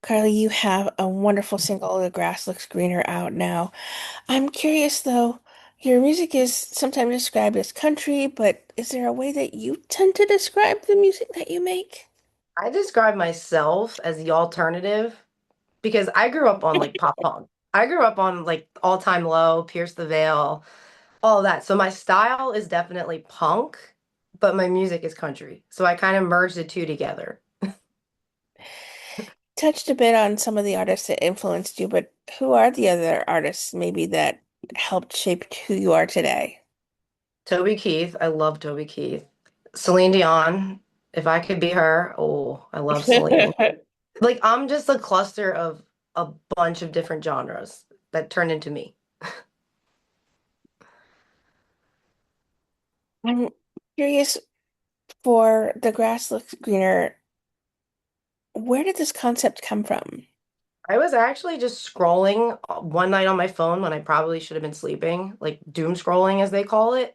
Carly, you have a wonderful single, The Grass Looks Greener, out now. I'm curious though, your music is sometimes described as country, but is there a way that you tend to describe the music that you make? I describe myself as the alternative because I grew up on like pop punk. I grew up on like All Time Low, Pierce the Veil, all of that. So my style is definitely punk, but my music is country. So I kind of merged the two together. Touched a bit on some of the artists that influenced you, but who are the other artists maybe that helped shape who you are today? Toby Keith, I love Toby Keith. Celine Dion, if I could be her, oh, I love Celine. Like I'm just a cluster of a bunch of different genres that turned into me. I'm curious for The Grass Looks Greener, where did this concept come from? I was actually just scrolling one night on my phone when I probably should have been sleeping, like doom scrolling as they call it.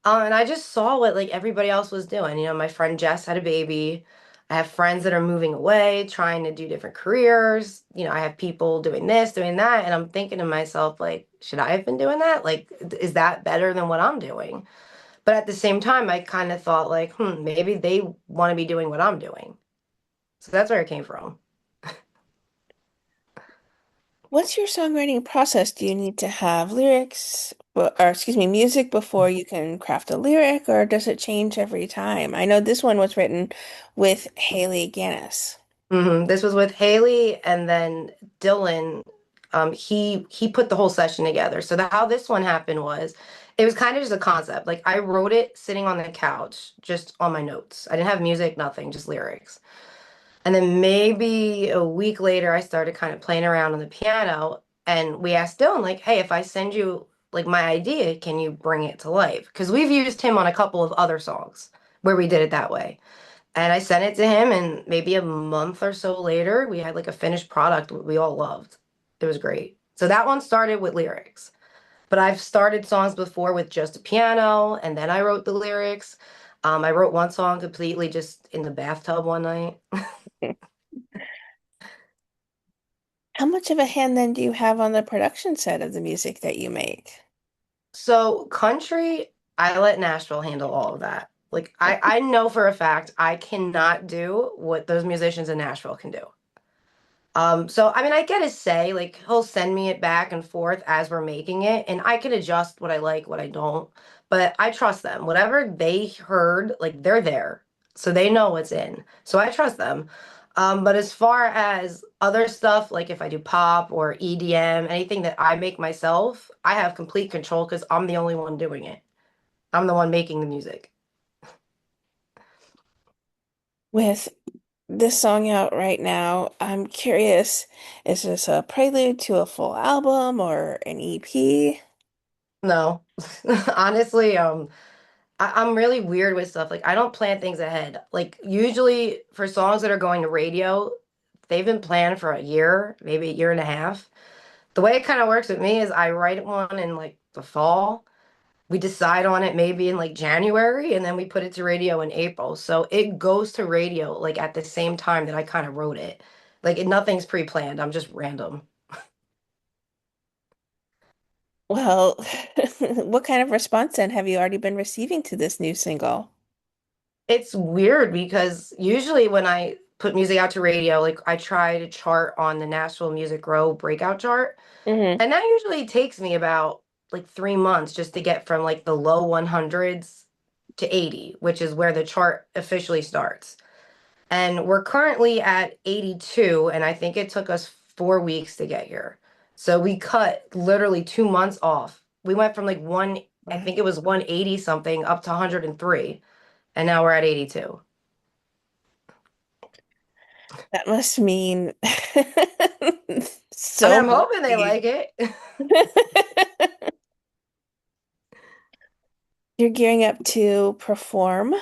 And I just saw what like everybody else was doing. My friend Jess had a baby. I have friends that are moving away, trying to do different careers. I have people doing this, doing that, and I'm thinking to myself, like, should I have been doing that? Like, is that better than what I'm doing? But at the same time, I kind of thought like, maybe they want to be doing what I'm doing. So that's where it came from. What's your songwriting process? Do you need to have lyrics, or excuse me, music before you can craft a lyric, or does it change every time? I know this one was written with Haley Gannis. This was with Haley and then Dylan. He put the whole session together. So how this one happened was, it was kind of just a concept. Like I wrote it sitting on the couch, just on my notes. I didn't have music, nothing, just lyrics. And then maybe a week later, I started kind of playing around on the piano, and we asked Dylan, like, "Hey, if I send you like my idea, can you bring it to life?" Because we've used him on a couple of other songs where we did it that way. And I sent it to him, and maybe a month or so later, we had like a finished product we all loved. It was great. So that one started with lyrics. But I've started songs before with just a piano, and then I wrote the lyrics. I wrote one song completely just in the bathtub one night. How much of a hand then do you have on the production side of the music that you make? So country, I let Nashville handle all of that. Like I know for a fact I cannot do what those musicians in Nashville can do. So I mean, I get his say, like he'll send me it back and forth as we're making it, and I can adjust what I like, what I don't. But I trust them. Whatever they heard, like they're there, so they know what's in. So I trust them. But as far as other stuff, like if I do pop or EDM, anything that I make myself, I have complete control because I'm the only one doing it. I'm the one making the music. With this song out right now, I'm curious, is this a prelude to a full album or an EP? No, honestly, I'm really weird with stuff. Like I don't plan things ahead. Like usually for songs that are going to radio, they've been planned for a year, maybe a year and a half. The way it kind of works with me is I write one in like the fall. We decide on it maybe in like January, and then we put it to radio in April. So it goes to radio like at the same time that I kind of wrote it. Like nothing's pre-planned. I'm just random. Well, what kind of response then have you already been receiving to this new single? It's weird because usually when I put music out to radio, like I try to chart on the Nashville Music Row breakout chart. Hmm. And that usually takes me about like 3 months just to get from like the low 100s to 80, which is where the chart officially starts. And we're currently at 82, and I think it took us 4 weeks to get here. So we cut literally 2 months off. We went from like I think it was 180 something up to 103, and now we're at 82. That must mean I mean, so I'm much hoping to they you. like it. You're gearing up to perform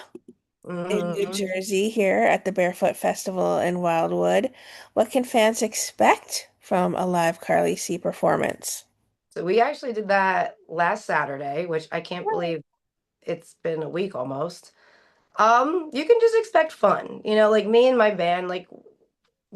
in New hmm Jersey here at the Barefoot Festival in Wildwood. What can fans expect from a live Carly C performance? So we actually did that last Saturday, which I can't believe it's been a week almost. You can just expect fun. Like me and my band, like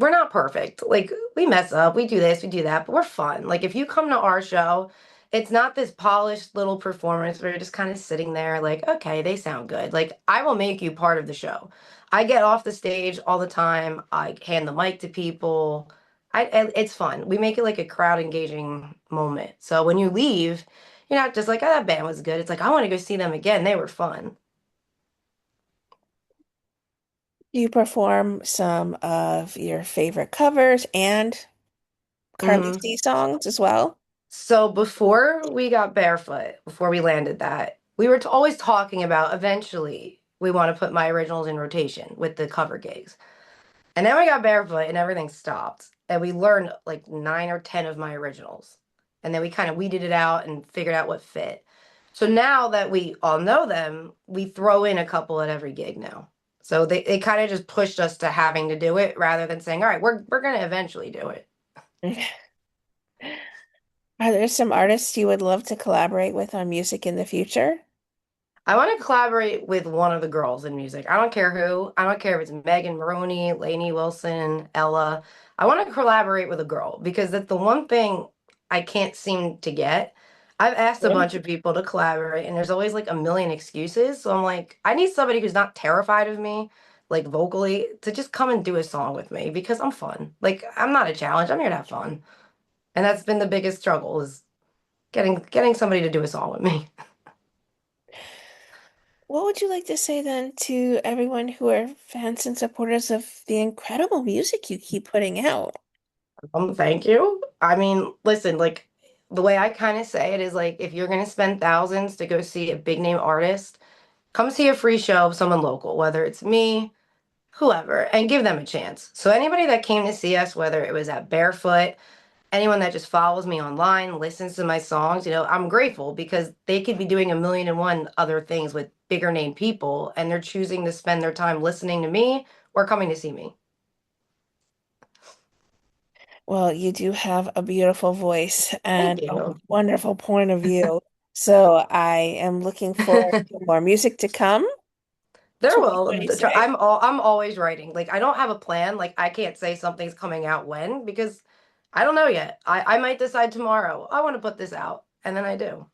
we're not perfect. Like we mess up, we do this, we do that, but we're fun. Like if you come to our show, it's not this polished little performance where you're just kind of sitting there like, okay, they sound good. Like I will make you part of the show. I get off the stage all the time. I hand the mic to people. It's fun. We make it like a crowd engaging moment. So when you leave, you're not just like, oh, that band was good. It's like, I want to go see them again. They were fun. Do you perform some of your favorite covers and Carly Mhm. C songs as well? So before we got barefoot, before we landed that, we were always talking about eventually we want to put my originals in rotation with the cover gigs. And then we got barefoot and everything stopped. And we learned like 9 or 10 of my originals. And then we kind of weeded it out and figured out what fit. So now that we all know them, we throw in a couple at every gig now. So they kind of just pushed us to having to do it rather than saying, all right, we're gonna eventually do it. Are there some artists you would love to collaborate with on music in the future? I want to collaborate with one of the girls in music. I don't care who. I don't care if it's Megan Maroney, Lainey Wilson, Ella. I want to collaborate with a girl because that's the one thing I can't seem to get. I've asked a Yeah. bunch of people to collaborate, and there's always like a million excuses. So I'm like, I need somebody who's not terrified of me, like vocally, to just come and do a song with me because I'm fun. Like, I'm not a challenge. I'm here to have fun. And that's been the biggest struggle is getting somebody to do a song with me. What would you like to say then to everyone who are fans and supporters of the incredible music you keep putting out? Thank you. I mean, listen, like the way I kind of say it is like if you're gonna spend thousands to go see a big name artist, come see a free show of someone local, whether it's me, whoever, and give them a chance. So anybody that came to see us, whether it was at Barefoot, anyone that just follows me online, listens to my songs, I'm grateful because they could be doing a million and one other things with bigger name people, and they're choosing to spend their time listening to me or coming to see me. Well, you do have a beautiful voice Thank and a you. wonderful point of view. So I am looking forward to more music to come. There will. 2026. I'm always writing. Like I don't have a plan. Like I can't say something's coming out when because I don't know yet. I might decide tomorrow, I want to put this out, and then I do.